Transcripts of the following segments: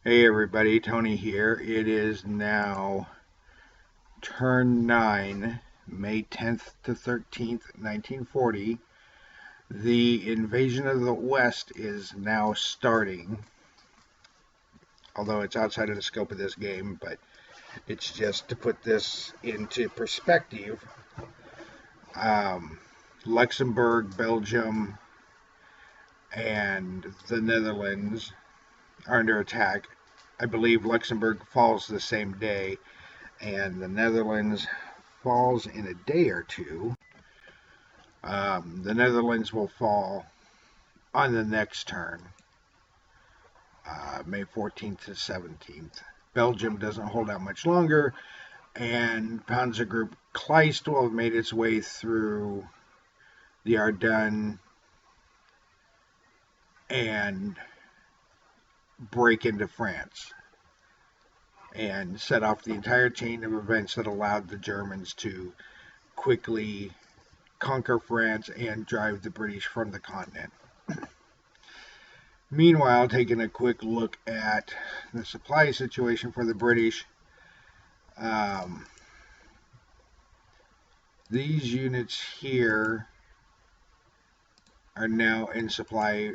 Hey everybody, Tony here. It is now turn 9, May 10th to 13th, 1940. The invasion of the West is now starting, although it's outside of the scope of this game, but it's just to put this into perspective. Luxembourg, Belgium, and the Netherlands are under attack. I believe Luxembourg falls the same day, and the Netherlands falls in a day or two. The Netherlands will fall on the next turn, May 14th to 17th. Belgium doesn't hold out much longer, and Panzer Group Kleist will have made its way through the Ardennes and break into France and set off the entire chain of events that allowed the Germans to quickly conquer France and drive the British from the continent. Meanwhile, taking a quick look at the supply situation for the British, these units here are now in supply,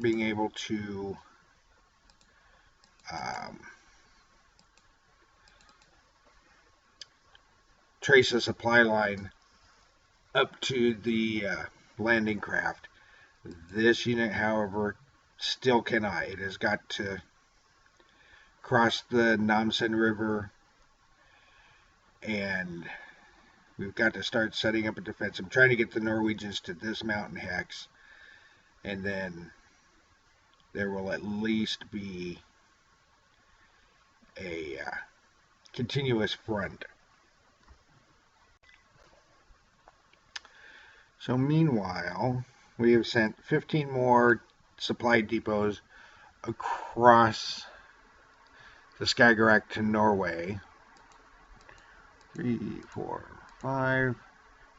being able to trace a supply line up to the landing craft. This unit, however, still cannot. It has got to cross the Namsos River, and we've got to start setting up a defense. I'm trying to get the Norwegians to dismount and hex, and then there will at least be a continuous front. So meanwhile, we have sent 15 more supply depots across the Skagerrak to Norway. 3, 4, 5.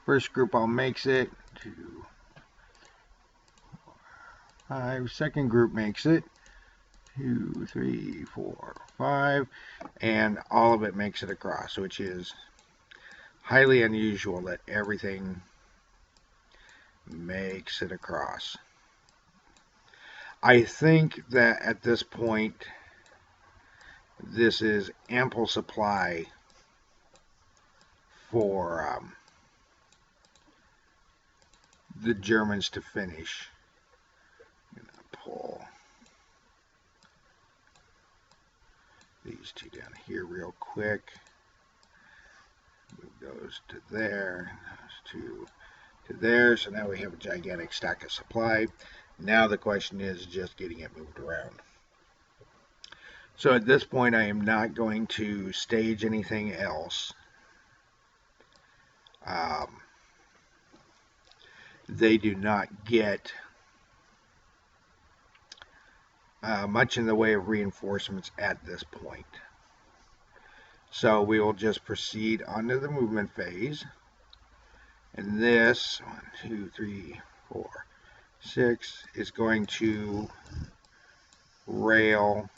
First group all makes it. 2, 4, 5. Second group makes it. 2, 3, 4, 5. And all of it makes it across, which is highly unusual that everything makes it across. I think that at this point, this is ample supply for the Germans to finish. I'm going to pull these two down here real quick. Move those to there, those two to there. So now we have a gigantic stack of supply. Now the question is just getting it moved around. So at this point, I am not going to stage anything else. They do not get much in the way of reinforcements at this point. So we will just proceed onto the movement phase. And this, 1, 2, 3, 4, 6, is going to rail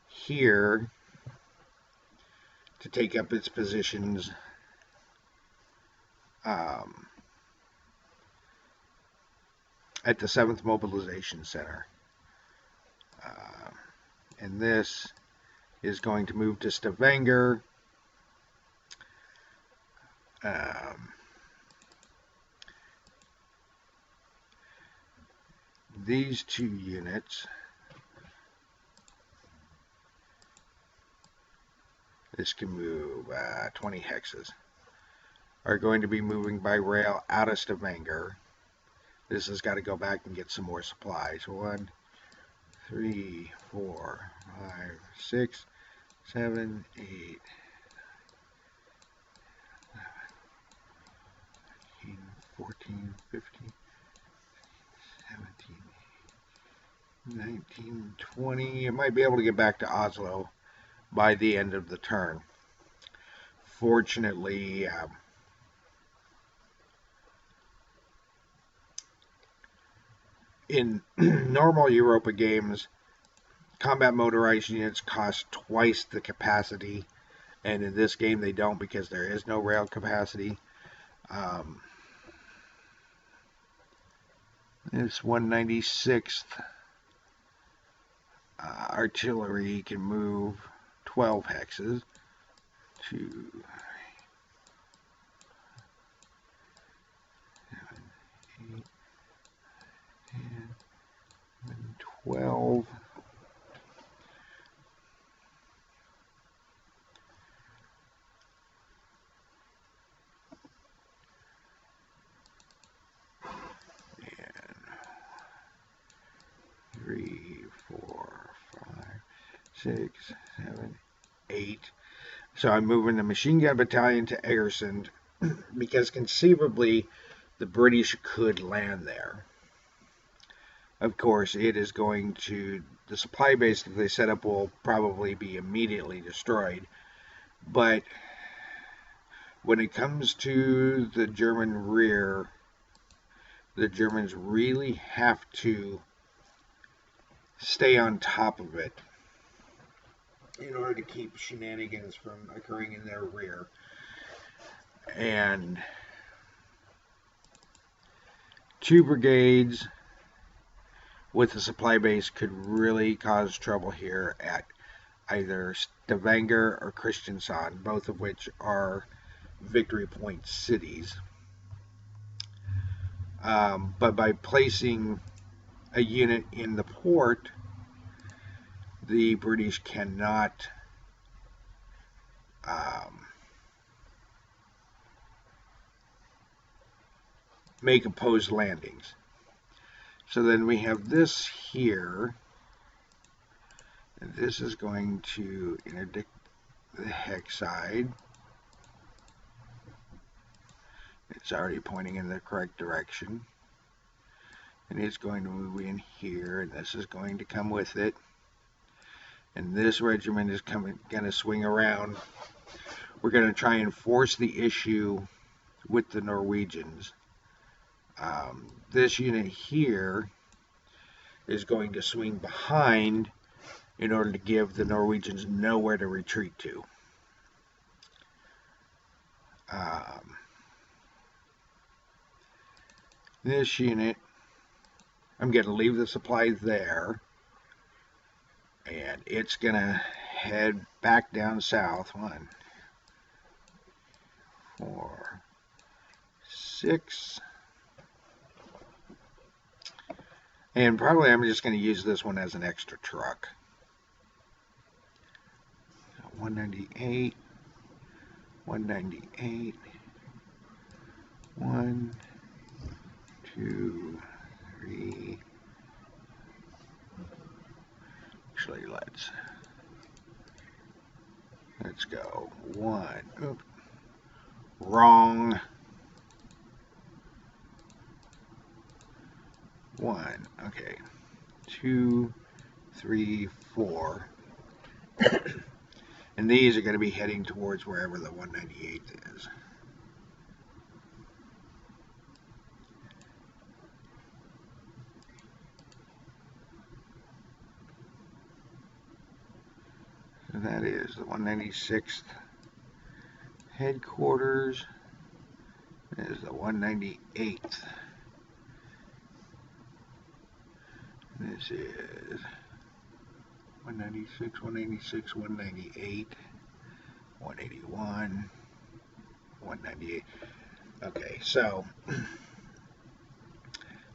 here to take up its positions at the 7th Mobilization Center. And this is going to move to Stavanger. These two units, this can move 20 hexes, are going to be moving by rail out of Stavanger. This has got to go back and get some more supplies. 1, 3, 4, 5, 6, 7, 8, 13, 14, 15, 17, 19, 20. It might be able to get back to Oslo by the end of the turn. Fortunately, in normal Europa games, combat motorized units cost twice the capacity, and in this game they don't because there is no rail capacity. This 196th artillery can move 12 hexes. 2, 7, 8, 10, 12. And 3, 4, 5, 6, 7, 8. So I'm moving the machine gun battalion to Egersund because conceivably the British could land there. Of course, it is going to, the supply base that they set up will probably be immediately destroyed. But when it comes to the German rear, the Germans really have to stay on top of it in order to keep shenanigans from occurring in their rear. And 2 brigades with the supply base could really cause trouble here at either Stavanger or Kristiansand, both of which are victory point cities. But by placing a unit in the port, the British cannot make opposed landings. So then we have this here, and this is going to interdict the hex side. It's already pointing in the correct direction. And it's going to move in here, and this is going to come with it. And this regiment is going to swing around. We're going to try and force the issue with the Norwegians. This unit here is going to swing behind in order to give the Norwegians nowhere to retreat to. This unit, I'm going to leave the supplies there, and it's going to head back down south. 1, 4, 6. And probably I'm just going to use this one as an extra truck. 198, 198, 1, 2, 3. Actually, let's go. 1. Oops. Wrong. 1. Okay. 2, 3, 4. And these are going to be heading towards wherever the 198th is. So that is the 196th headquarters. That is the 198th. This is 196, 196, 198, 181, 198. Okay, so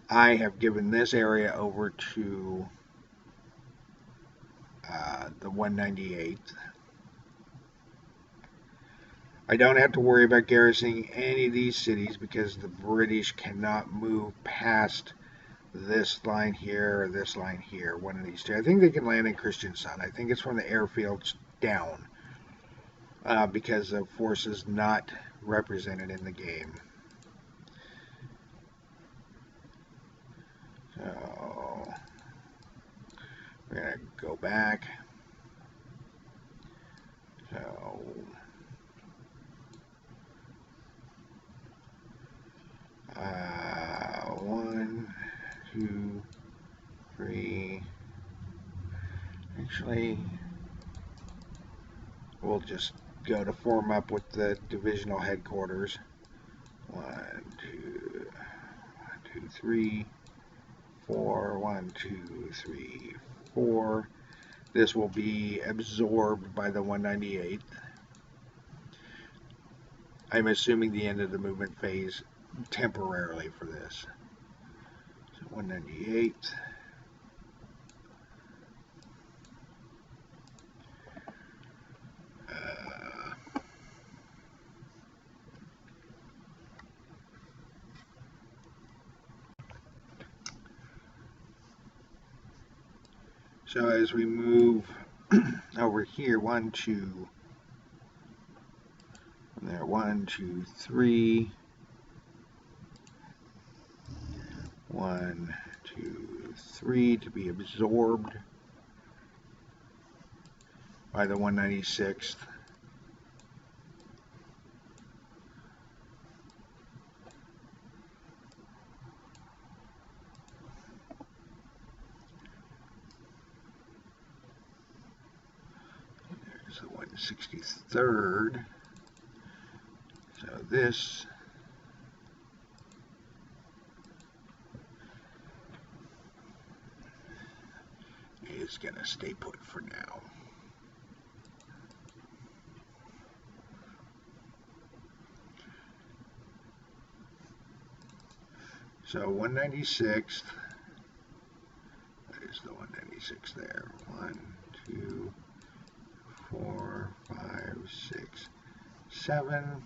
I have given this area over to the 198th. I don't have to worry about garrisoning any of these cities because the British cannot move past this line here or this line here, one of these two. I think they can land in Kristiansand. I think it's from the airfields down because of forces not represented in the game. So we're going to go back. So 1, 2, 3, Actually, we'll just go to form up with the divisional headquarters. 1, 2, 1, 2, 3, 4. 1, 2, 3, 4. This will be absorbed by the 198th. I'm assuming the end of the movement phase temporarily for this. So 198th. So as we move over here, 1, 2, there, 1, 2, 3, 1, 2, 3 to be absorbed by the 196th. There's the 163rd. So this is going to stay put for now. So 196th, there's the 196 there. 1, 2, 4, 5, 6, 7.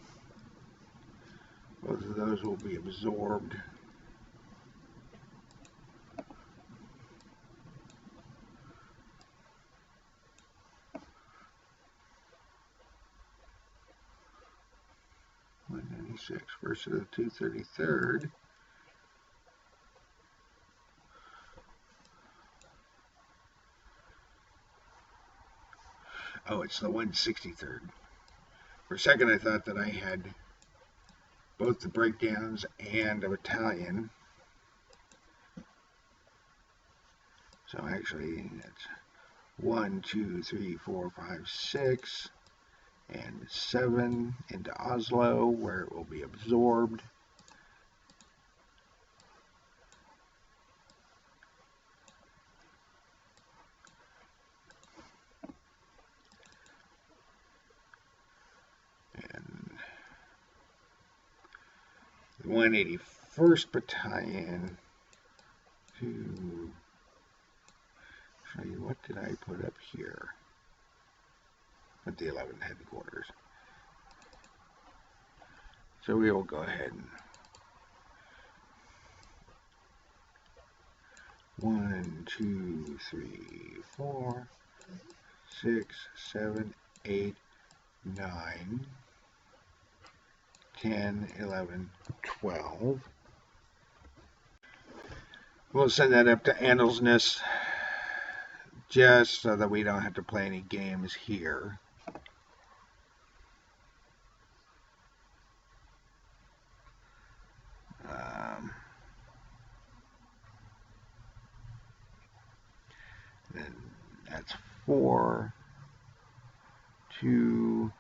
Both of those will be absorbed. Versus the 233rd. Oh, it's the 163rd. For a second I thought that I had both the breakdowns and a battalion. So actually that's 1, 2, 3, 4, 5, 6. And 7 into Oslo, where it will be absorbed. And the 181st Battalion to show you, what did I put up here? At the 11th headquarters. So we will go ahead and 1, 2, 3, 4, 6, 7, 8, 9, 10, 11, 12. We'll send that up to Andelsness just so that we don't have to play any games here. Then that's 4, 2,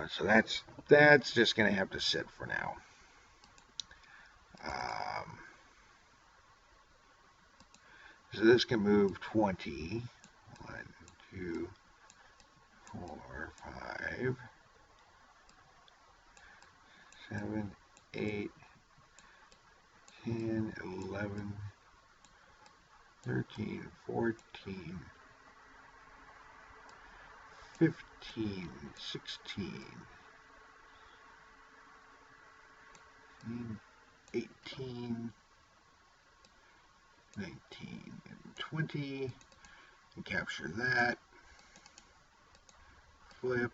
so that's just going to have to sit for now. So this can move 20. 1, 2, 4, 5, 7, 8, 10, 11, 13, 14, 15, 16, 18, 19, and 20, and capture that, flip,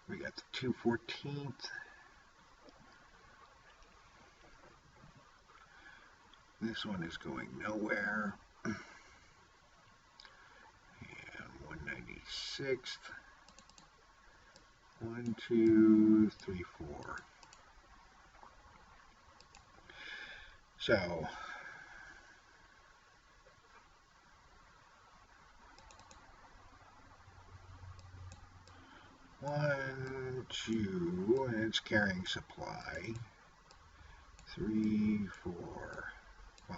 we got the 214th, this one is going nowhere. 6th. 1, 2, 3, 4. So, one, two, and it's carrying supply. 3, 4, 5,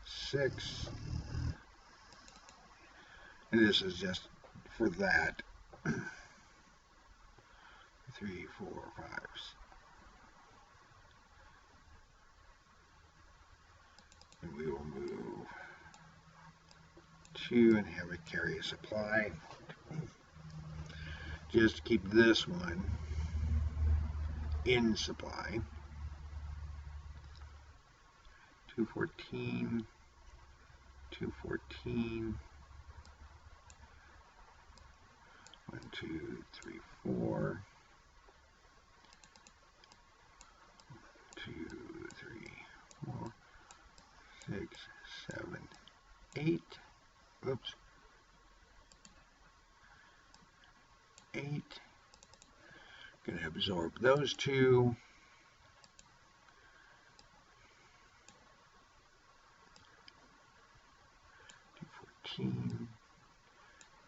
6. And this is just for that. 3, 4, 5. And we will move 2 and have it carry a supply. Just to keep this one in supply. 214, 214. 1, 2, 3, 4. 2, 3, 4, 6, 7, 8. Oops. 8. Going to absorb those two. 214.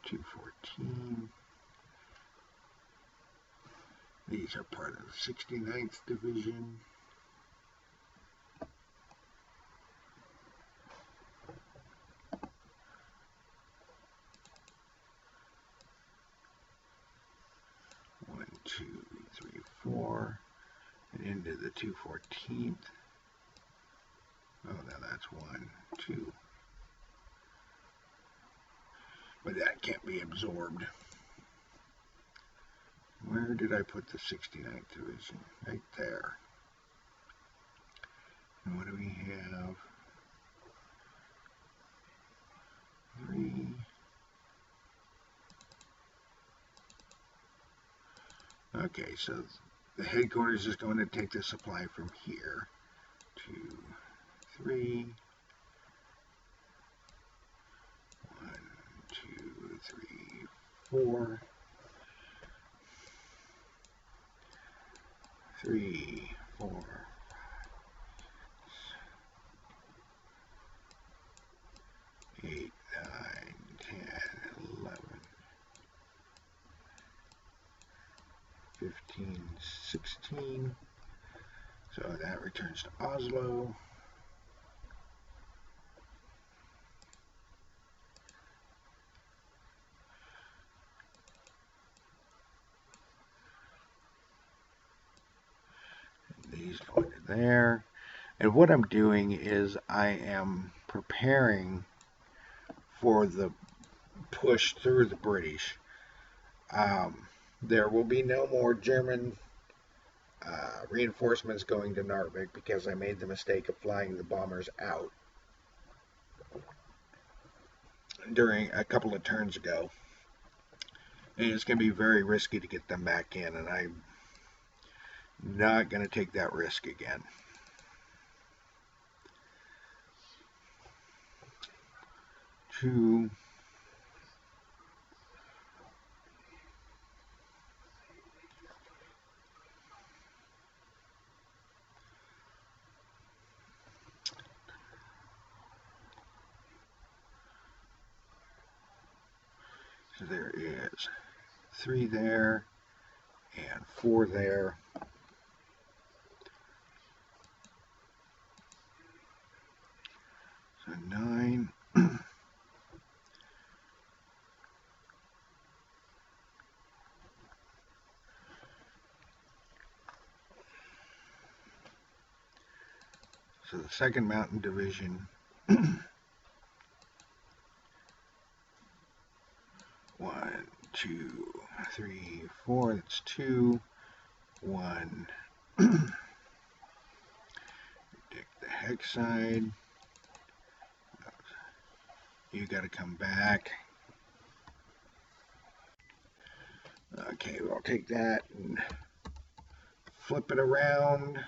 214. These are part of the 69th Division. One, 2, 3, 4, and into the 214th. Oh, now that's 1, 2. But that can't be absorbed. Where did I put the 69th Division? Right there. And what do we have? 3. Okay, so the headquarters is going to take the supply from here. 2, 3. 1, 2, 3, 4. 3, 4, 5, 8, 9, 10, 11, 15, 16. So that returns to Oslo. These go into there. And what I'm doing is I am preparing for the push through the British. There will be no more German reinforcements going to Narvik because I made the mistake of flying the bombers out during a couple of turns ago. And it's going to be very risky to get them back in, and I'm not going to take that risk again. Two. So there is 3 there and 4 there. So 9. So the 2nd Mountain Division 1, 2, 3, 4. That's 2. 1. Take the hex side. You got to come back. Okay, we'll take that and flip it around.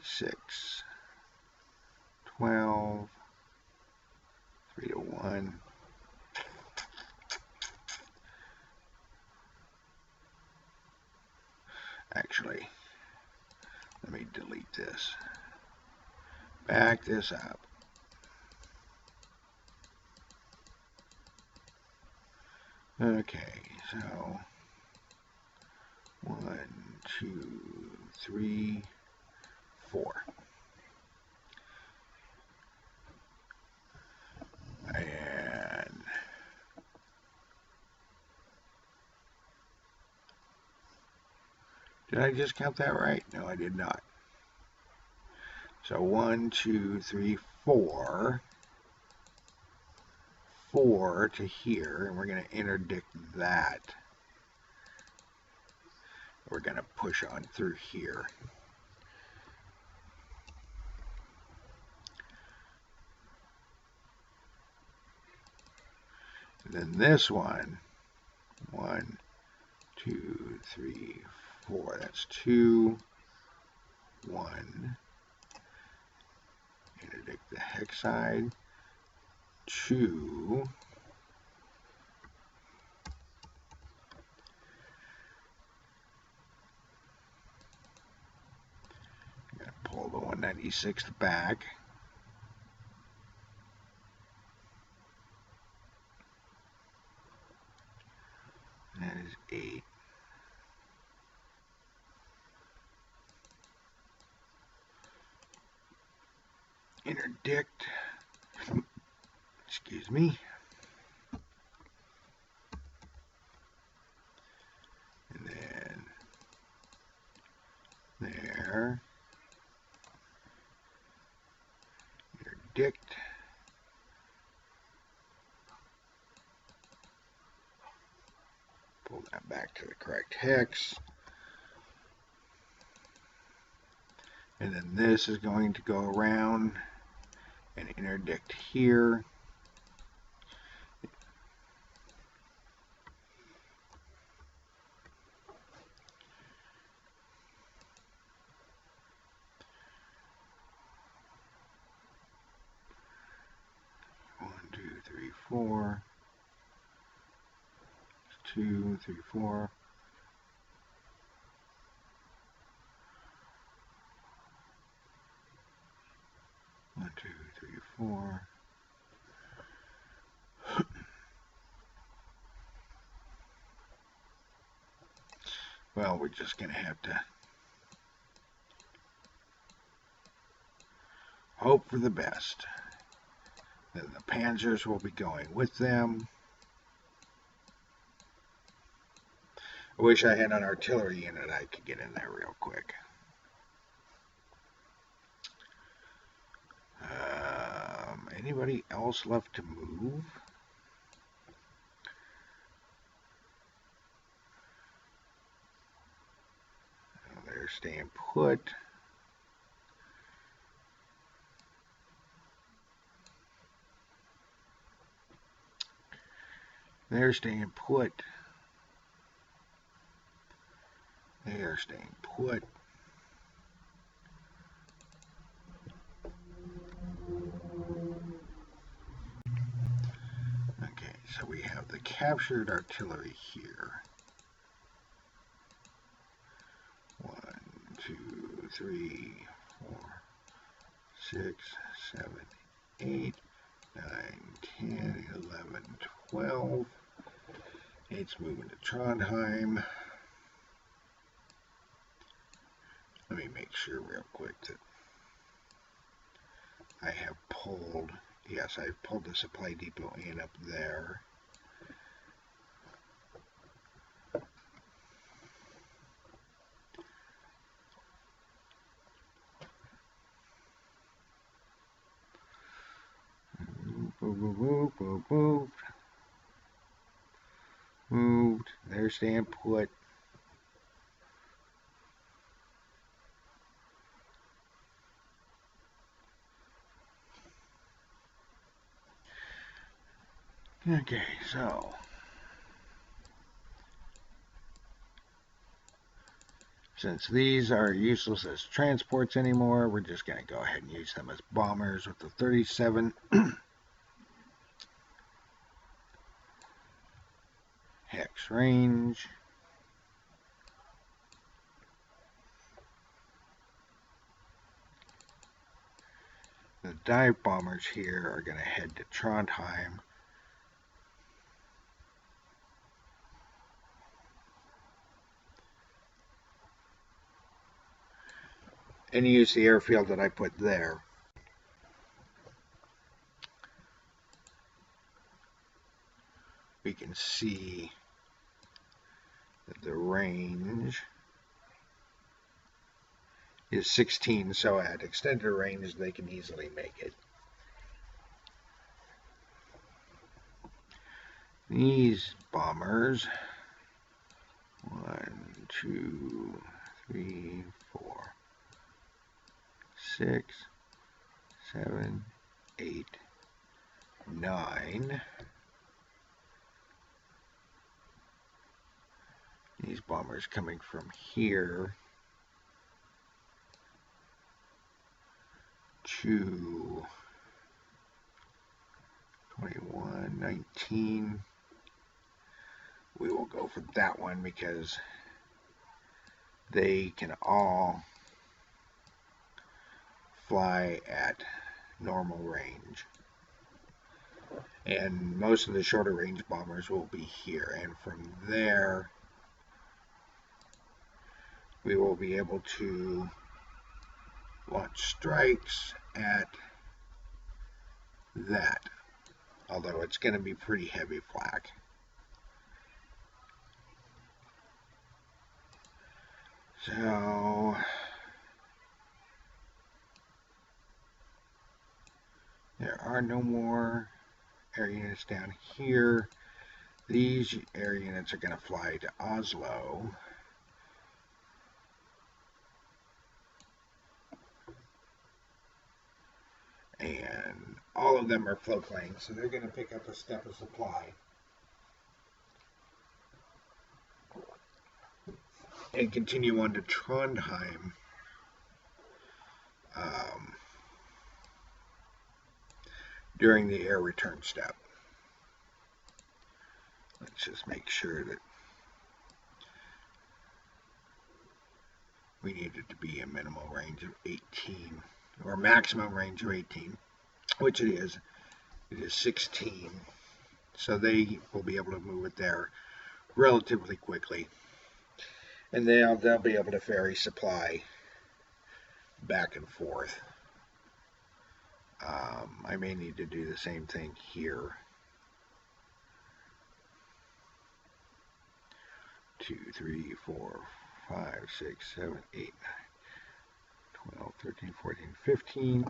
6, 12, 3 to 1. Actually, let me delete this. Back this up. Okay, so 1, 2, 3, 4. And did I just count that right? No, I did not. So 1, 2, 3, 4. 4 to here, and we're going to interdict that. We're going to push on through here. And then this one, 1, 2, 3, 4. That's 2, 1. Interdict the hex side. 2. Gotta pull the 196 back. That is 8. Interdict. Excuse me. And then there. Interdict. Pull that back to the correct hex. And then this is going to go around and interdict here. One, 2, 3, 4. 2, 3, 4. 1, 2, 3, 4. Well, we're just going to have to hope for the best. Then the panzers will be going with them. I wish I had an artillery unit I could get in there real quick. Anybody else left to move? Oh, they're staying put. They're staying put. They are staying put. Okay, so we have the captured artillery here. 1, 2, 3, 4, 6, 7, 8, 9, 10, 11, 12. It's moving to Trondheim. Let me make sure real quick that I have pulled, yes, I've pulled the supply depot in up there. Moved. They're staying put. Okay, so Since these are useless as transports anymore, we're just going to go ahead and use them as bombers with the 37 hex range. The dive bombers here are going to head to Trondheim. And use the airfield that I put there. We can see that the range is 16, so at extended range they can easily make it. These bombers, 1, 2, 3, 4, 6, 7, 8, 9. These bombers coming from here to 21, 19. We will go for that one because they can all fly at normal range. And most of the shorter range bombers will be here. And from there, we will be able to launch strikes at that. Although it's going to be pretty heavy flak. So there are no more air units down here. These air units are going to fly to Oslo. And all of them are floatplanes, so they're going to pick up a step of supply. And continue on to Trondheim. During the air return step. Let's just make sure that we need it to be a minimal range of 18, or maximum range of 18, which it is. It is 16, so they will be able to move it there relatively quickly. And they'll be able to ferry supply back and forth. I may need to do the same thing here. 2, 3, 4, 5, 6, 7, 8, 9, 12, 13, 14, 15.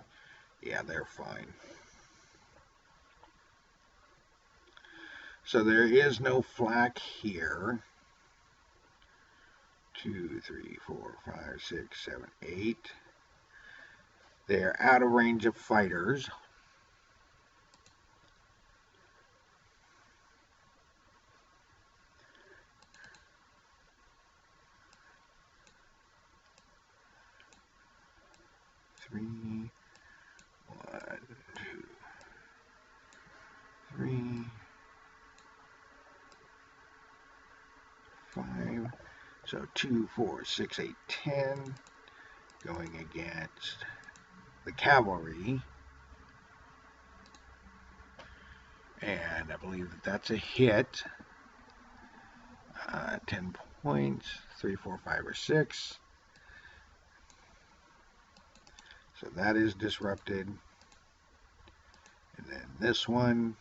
Yeah, they're fine. So there is no flak here. 2, 3, 4, 5, 6, 7, 8. They're out of range of fighters. Three, 1, 2, 3, 5. So 2, 4, 6, 8, 10. Going against the cavalry. And I believe that that's a hit. 10 points. 3, 4, 5, or 6. So that is disrupted. And then this one,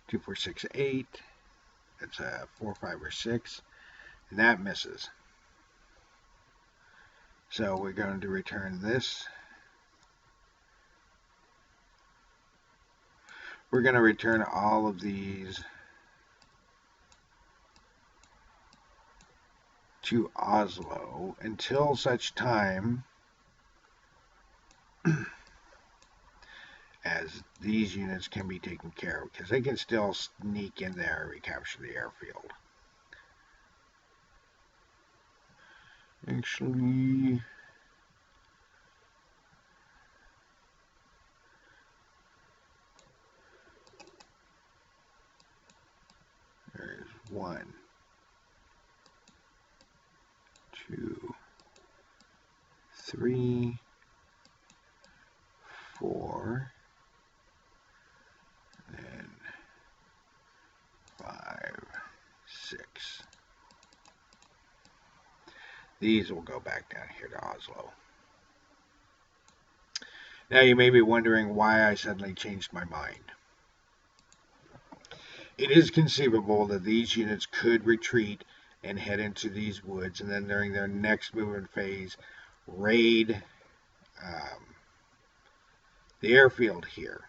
2, 4, 6, 8. That's a 4, 5, or 6. And that misses. So we're going to return this. We're going to return all of these to Oslo until such time as these units can be taken care of, because they can still sneak in there and recapture the airfield. Actually, there's 1, 2, 3, 4, and 5, 6. These will go back down here to Oslo. Now you may be wondering why I suddenly changed my mind. It is conceivable that these units could retreat and head into these woods, and then during their next movement phase, raid the airfield here.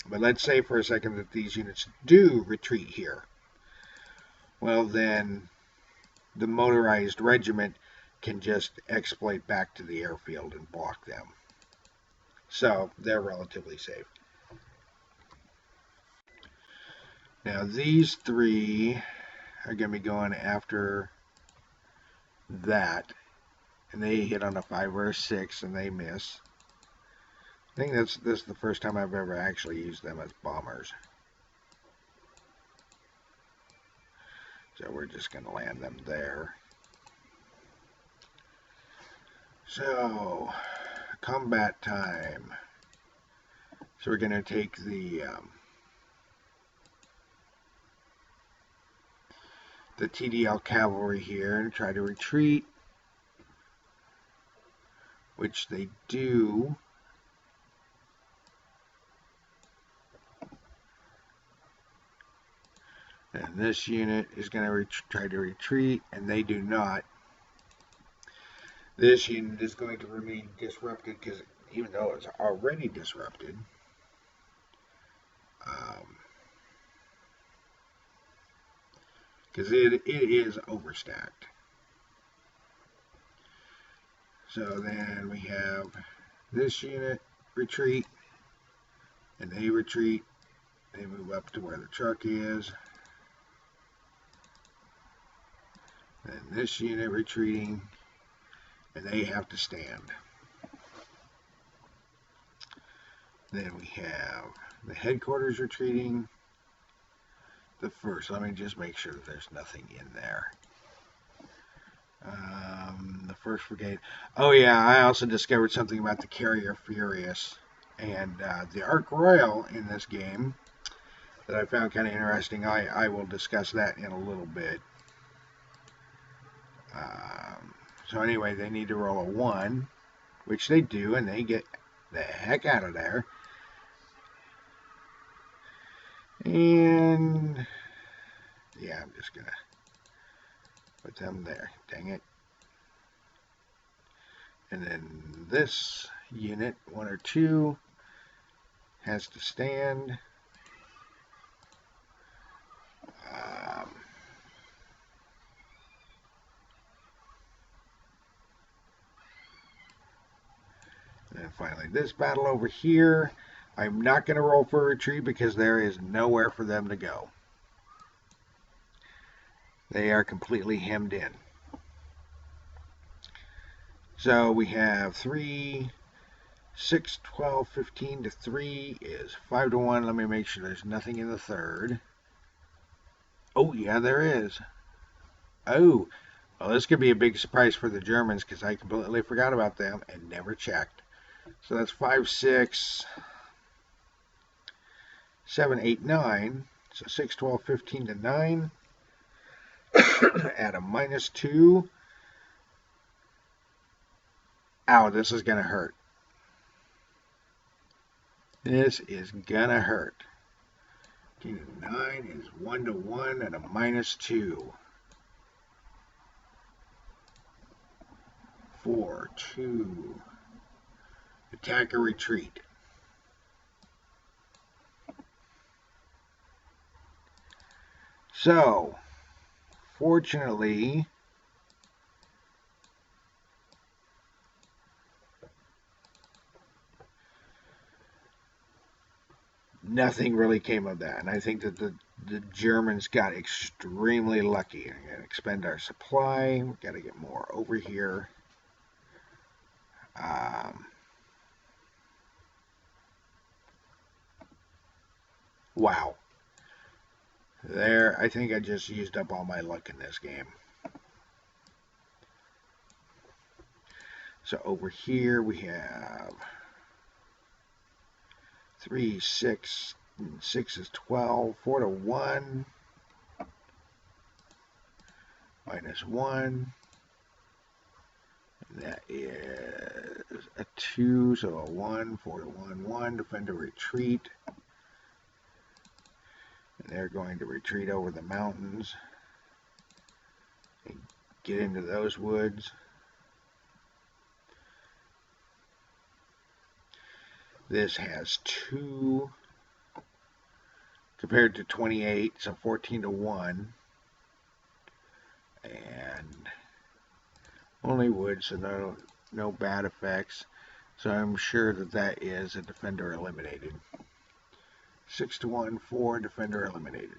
But let's say for a second that these units do retreat here. Well, then the motorized regiment can just exploit back to the airfield and block them. So they're relatively safe. Now these 3 are going to be going after that, and they hit on a 5 or a 6 and they miss. I think this is the first time I've ever actually used them as bombers. So we're just going to land them there. So, combat time. So we're going to take the TDL cavalry here and try to retreat, which they do. And this unit is going to try to retreat, and they do not. This unit is going to remain disrupted, because even though it's already disrupted, because it is overstacked. So then we have this unit retreat, and they retreat. They move up to where the truck is. And this unit retreating, and they have to stand. Then we have the headquarters retreating. The first, let me just make sure that there's nothing in there. The 1st Brigade. Oh yeah, I also discovered something about the Carrier Furious and the Ark Royal in this game that I found kind of interesting. I will discuss that in a little bit. So anyway, they need to roll a 1, which they do, and they get the heck out of there. And yeah, I'm just gonna put them there. Dang it. And then this unit, 1 or 2, has to stand. And then finally, this battle over here, I'm not going to roll for retreat because there is nowhere for them to go. They are completely hemmed in. So we have 3, 6, 12, 15 to 3 is 5 to 1. Let me make sure there's nothing in the 3rd. Oh, yeah, there is. Oh, well, this could be a big surprise for the Germans because I completely forgot about them and never checked. So that's 5, 6, 7, 8, 9. So 6, 12, 15 to 9. Add a -2. Ow, this is going to hurt. This is going to hurt. 15 to 9 is 1 to 1 and a -2. 4, 2. Attack or retreat. So, fortunately, nothing really came of that. And I think that the Germans got extremely lucky. I'm going to expend our supply. We've got to get more over here. Wow. There, I think I just used up all my luck in this game. So over here we have 3, 6, 6 is 12, 4 to 1, minus 1. That is a 2, so a 1, 4 to 1, 1, defender retreat. And they're going to retreat over the mountains and get into those woods. This has 2 compared to 28, so 14 to 1. And only wood, so no bad effects. So I'm sure that is a defender eliminated. 6 to 1, 4, defender eliminated.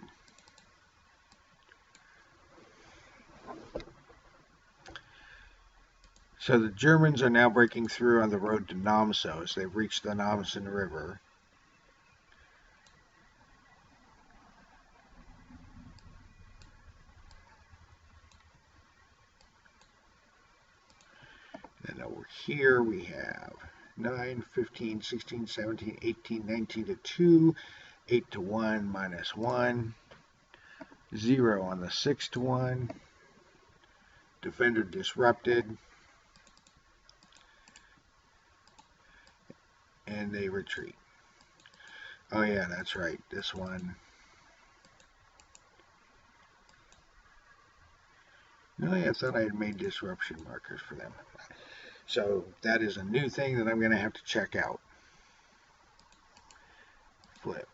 So the Germans are now breaking through on the road to Namsos. They've reached the Namsos River. Then over here we have 9, 15, 16, 17, 18, 19 to 2, 8 to 1, minus 1, 0 on the 6 to 1, defender disrupted, and they retreat. Oh yeah, that's right, this one. No, I thought I had made disruption markers for them. So that is a new thing that I'm going to have to check out. Flip.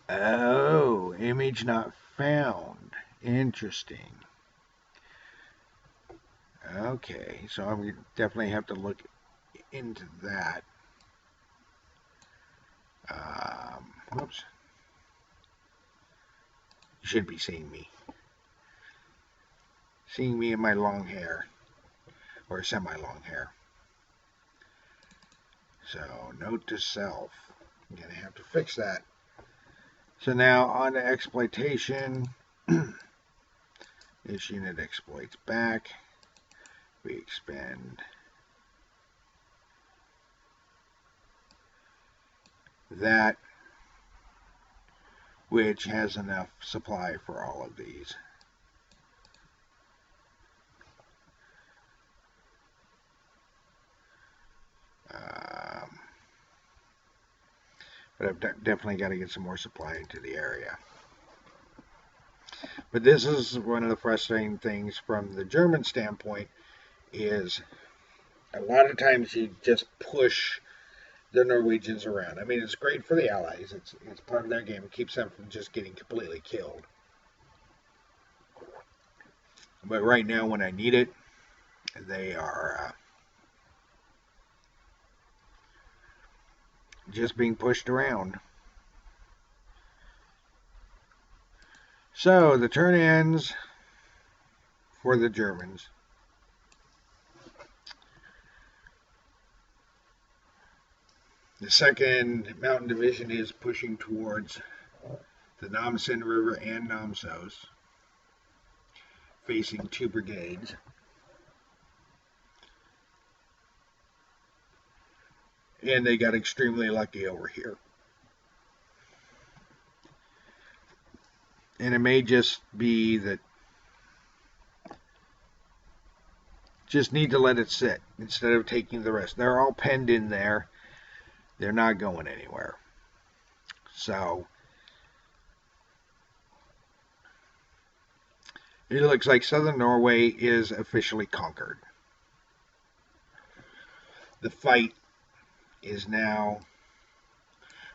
Oh, image not found. Interesting. Okay, so I'm going to definitely have to look into that. Whoops. You should be seeing me. Seeing me in my long hair. Or semi-long hair. So, note to self. I'm going to have to fix that. So now on to exploitation. This unit exploits back. We expend that, which has enough supply for all of these. But I've definitely got to get some more supply into the area. But this is one of the frustrating things from the German standpoint is a lot of times you just push the Norwegians around. I mean, it's great for the Allies. It's part of their game. It keeps them from just getting completely killed. But right now, when I need it, they are just being pushed around. So the turn ends for the Germans. The 2nd Mountain Division is pushing towards the Namsos River and Namsos, facing 2 brigades. And they got extremely lucky over here. And it may just be that just need to let it sit instead of taking the rest. They're all penned in there. They're not going anywhere. So it looks like southern Norway is officially conquered. The fight is now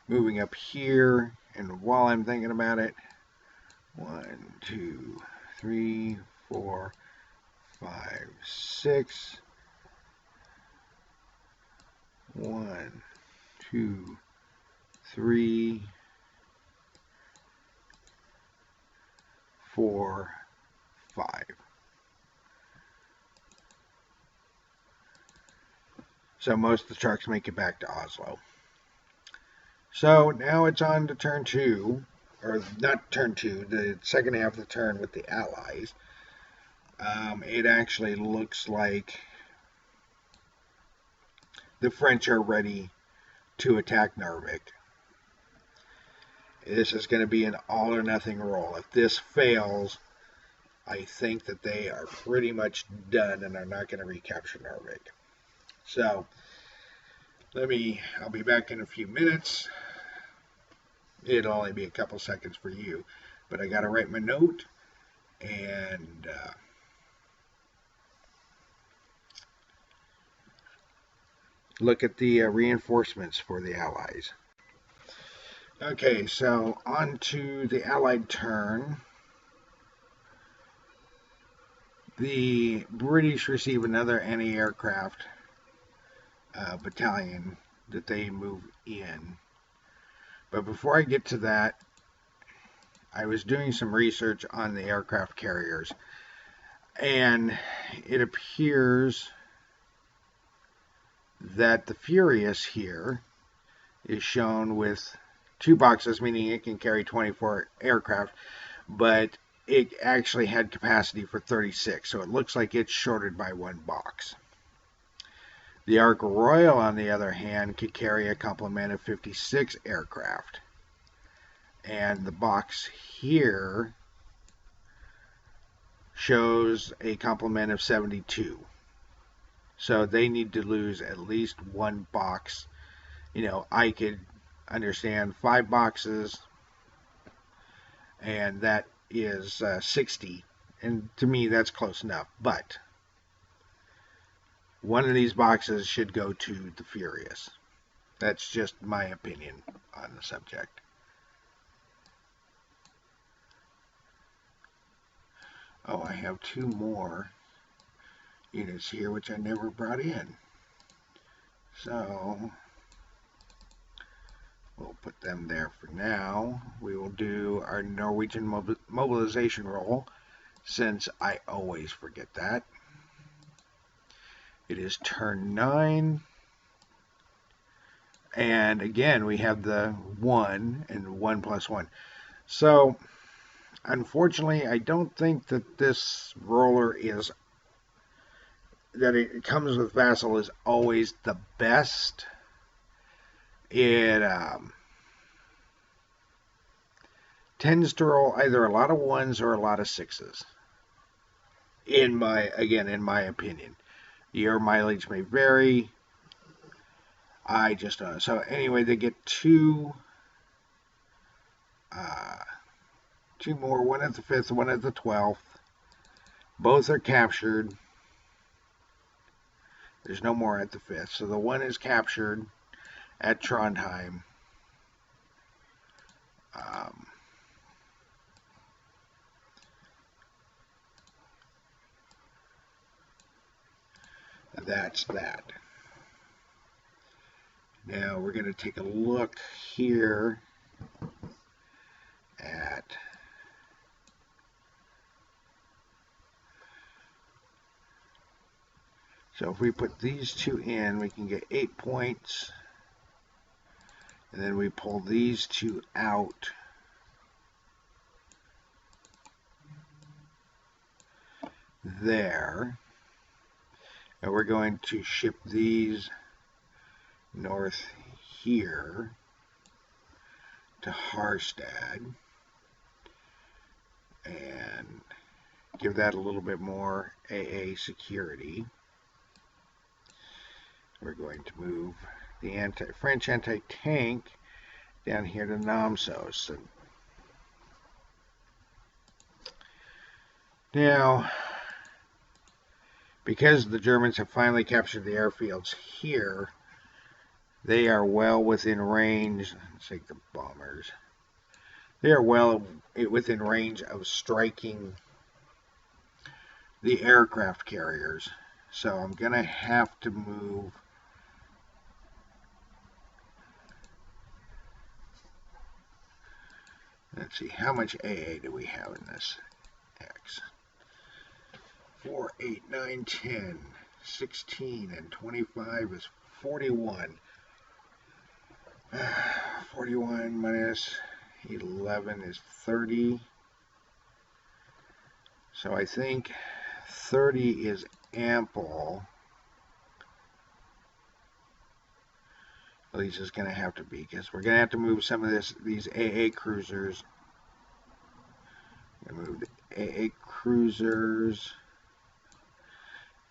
moving up here, and while I'm thinking about it, 1, 2, 3, 4, 5, 6. 1, 2, 3, 4, 5. So most of the trucks make it back to Oslo. So now it's on to turn 2, or not turn 2, the second half of the turn with the Allies. It actually looks like the French are ready to attack Narvik. This is going to be an all or nothing roll. If this fails, I think that they are pretty much done and are not going to recapture Narvik. So, I'll be back in a few minutes. It'll only be a couple seconds for you, but I got to write my note and look at the reinforcements for the Allies. Okay, so on to the Allied turn. The British receive another anti-aircraft battalion that they move in. But before I get to that, I was doing some research on the aircraft carriers, and it appears that the Furious here is shown with 2 boxes, meaning it can carry 24 aircraft, but it actually had capacity for 36, so it looks like it's shorted by 1 box. The Ark Royal, on the other hand, could carry a complement of 56 aircraft. And the box here shows a complement of 72. So they need to lose at least 1 box. You know, I could understand 5 boxes, and that is 60. And to me, that's close enough. But one of these boxes should go to the Furious. That's just my opinion on the subject. Oh, I have 2 more units here, which I never brought in. So we'll put them there for now. We will do our Norwegian mobilization roll, since I always forget that. It is turn 9. And again, we have the 1 and 1 plus 1. So, unfortunately, I don't think that this roller is, that it comes with Vassal is always the best. It tends to roll either a lot of 1s or a lot of 6s. In my opinion. Your mileage may vary. I just don't know. So anyway, they get 2 more, 1 at the 5th, 1 at the 12th. Both are captured. There's no more at the 5th. So the 1 is captured at Trondheim. That's that. Now we're going to take a look here at so if we put these 2 in, we can get 8 points. And then we pull these 2 out. There. And we're going to ship these north here to Harstad and give that a little bit more AA security. We're going to move the French anti-tank down here to Namsos. And now, because the Germans have finally captured the airfields here, they are well within range. Let's take the bombers. They are well within range of striking the aircraft carriers. So I'm going to have to move let's see, how much AA do we have in this? X. 4, 8, 9, 10, 16, and 25 is 41. 41 minus 11 is 30. So I think 30 is ample. At least it's going to have to be, because we're going to have to move some of these AA cruisers. I'm going to move the AA cruisers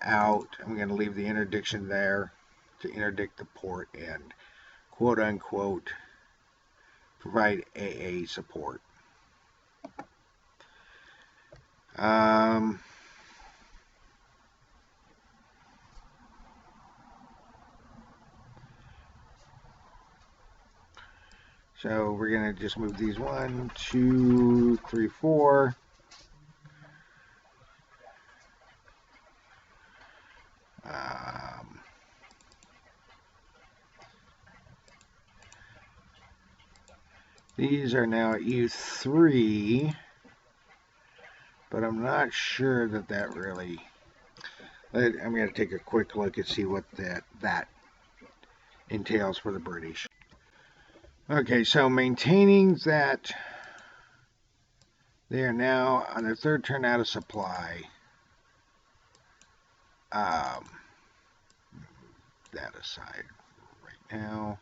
out. I'm going to leave the interdiction there to interdict the port and quote unquote provide AA support. So we're going to just move these 1, 2, 3, 4. These are now U3, but I'm not sure that really... I'm going to take a quick look and see what that entails for the British. Okay, so maintaining that they are now on their third turn out of supply. That aside right now.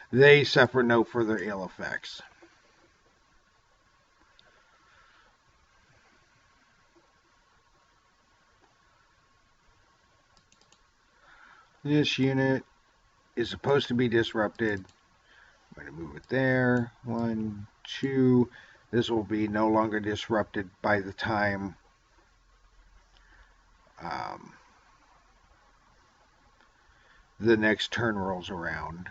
They suffer no further ill effects. This unit is supposed to be disrupted. I'm going to move it there. 1, 2. This will be no longer disrupted by the time the next turn rolls around.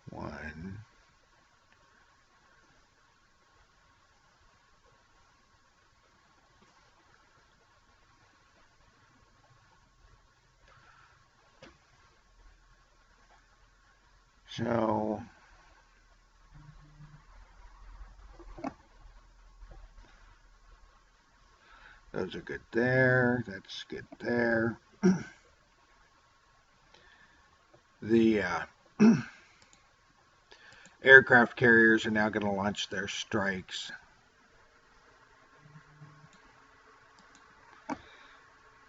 1. So those are good there. That's good there. The aircraft carriers are now going to launch their strikes.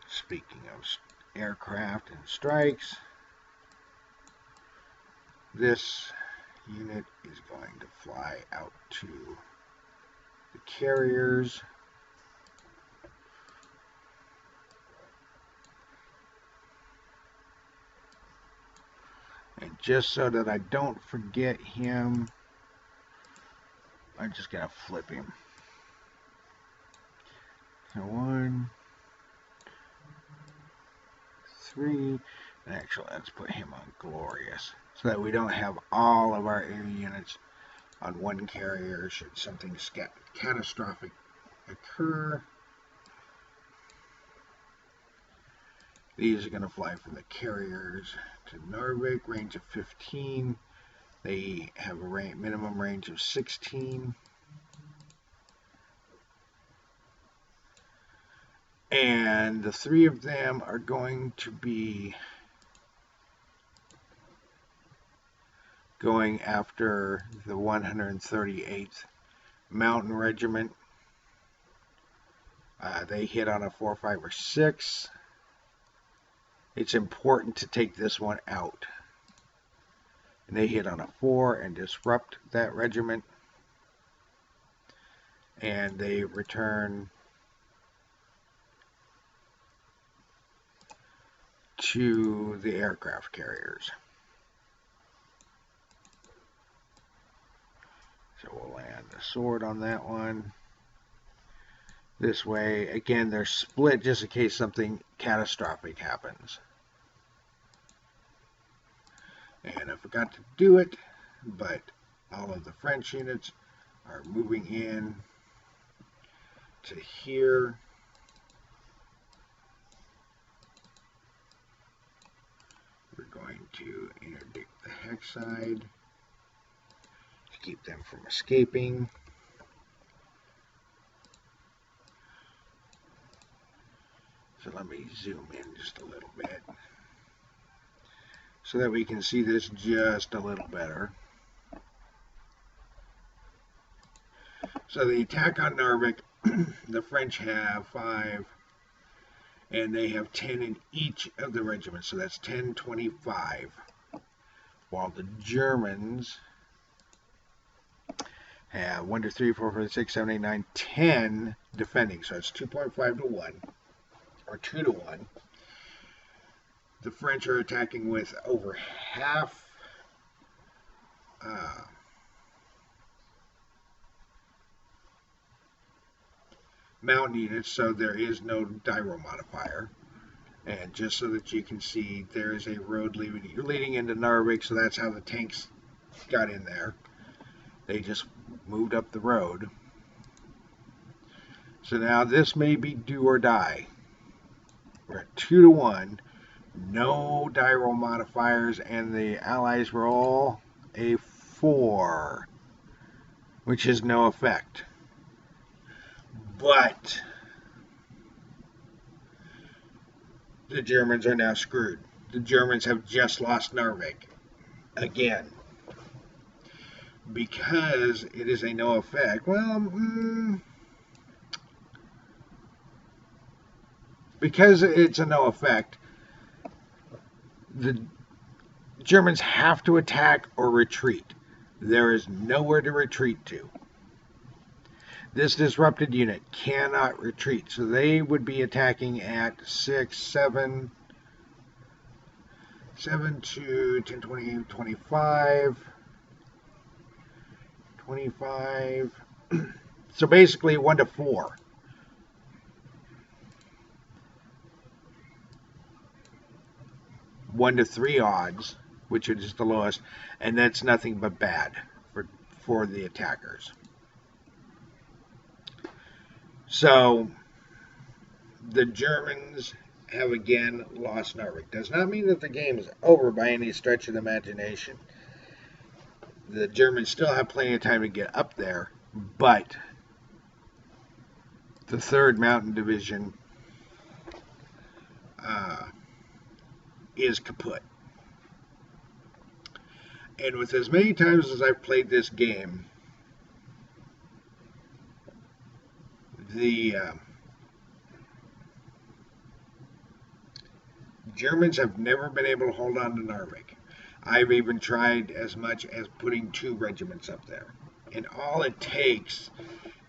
Speaking of aircraft and strikes, this unit is going to fly out to the carriers. And just so that I don't forget him, I'm just going to flip him. So 1, 3, and actually let's put him on Glorious, so that we don't have all of our air units on one carrier should something catastrophic occur. These are going to fly from the carriers to Narvik, range of 15. They have a minimum range of 16. And the 3 of them are going to be going after the 138th Mountain Regiment. They hit on a 4, 5, or 6. It's important to take this one out. And they hit on a 4 and disrupt that regiment. And they return to the aircraft carriers. So we'll land the sword on that one. This way, again, they're split just in case something catastrophic happens. And I forgot to do it, but all of the French units are moving in to here. We're going going to interdict the hex side to keep them from escaping. So let me zoom in just a little bit so that we can see this just a little better. So the attack on Narvik, the French have 5, and they have 10 in each of the regiments, so that's 10, 25. While the Germans have 1, 2, 3, 4, 5, 6, 7, 8, 9, 10 defending, so it's 2.5 to 1, or 2 to 1. The French are attacking with over half mountain units, so there is no Dyro modifier. And just so that you can see, there is a road leading into Narvik, so that's how the tanks got in there. They just moved up the road. So now this may be do or die. We're at 2 to 1. No Dyro modifiers, and the Allies roll a 4, which is no effect. But the Germans are now screwed. The Germans have just lost Narvik again. Because it is a no effect. Well, because it's a no effect, the Germans have to attack or retreat. There is nowhere to retreat to. This disrupted unit cannot retreat, so they would be attacking at 6, 7, 7 to 10, 20, 25, 25. So basically 1 to 4. One to 3 odds, which is the lowest, and that's nothing but bad for the attackers. So the Germans have again lost Narvik. Does not mean that the game is over by any stretch of the imagination. The Germans still have plenty of time to get up there, but the 3rd Mountain Division is kaput. And with as many times as I've played this game, the Germans have never been able to hold on to Narvik. I've even tried as much as putting 2 regiments up there. And all it takes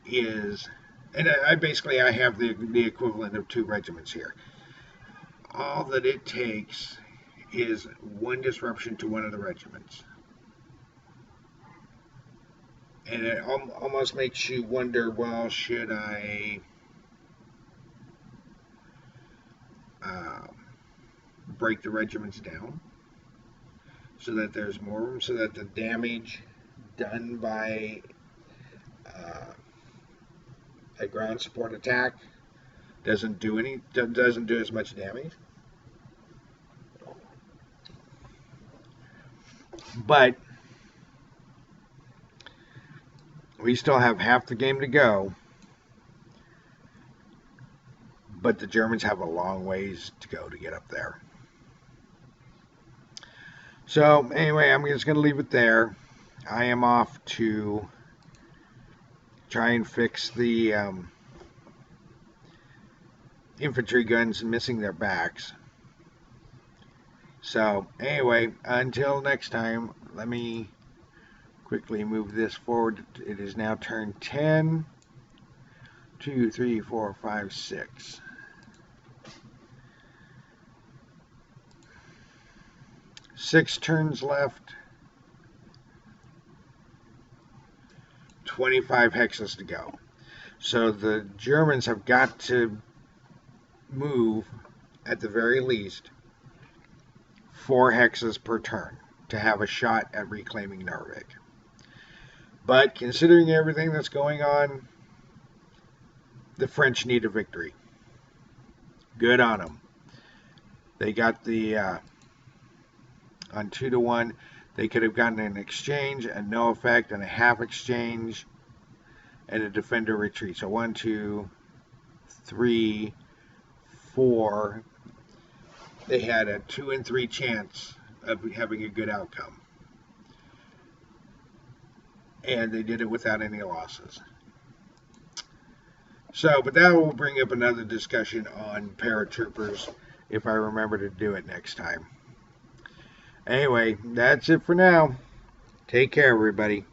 is, and I have the equivalent of 2 regiments here. All that it takes is 1 disruption to one of the regiments. And it almost makes you wonder, well, should I break the regiments down so that there's more room, so that the damage done by a ground support attack doesn't do as much damage? But we still have half the game to go. But the Germans have a long ways to go to get up there. So anyway, I'm just going to leave it there. I am off to try and fix the infantry guns missing their backs. So anyway, until next time, let me quickly move this forward. It is now turn 10. 2, 3, 4, 5, 6. Six turns left. 25 hexes to go. So the Germans have got to move, at the very least, 4 hexes per turn to have a shot at reclaiming Narvik. But considering everything that's going on, the French need a victory. Good on them. They got the on 2-1. They could have gotten an exchange, a no effect, and a half exchange, and a defender retreat. So 1, 2, 3, 4. They had a 2 in 3 chance of having a good outcome. And they did it without any losses. So, but that will bring up another discussion on paratroopers if I remember to do it next time. Anyway, that's it for now. Take care, everybody.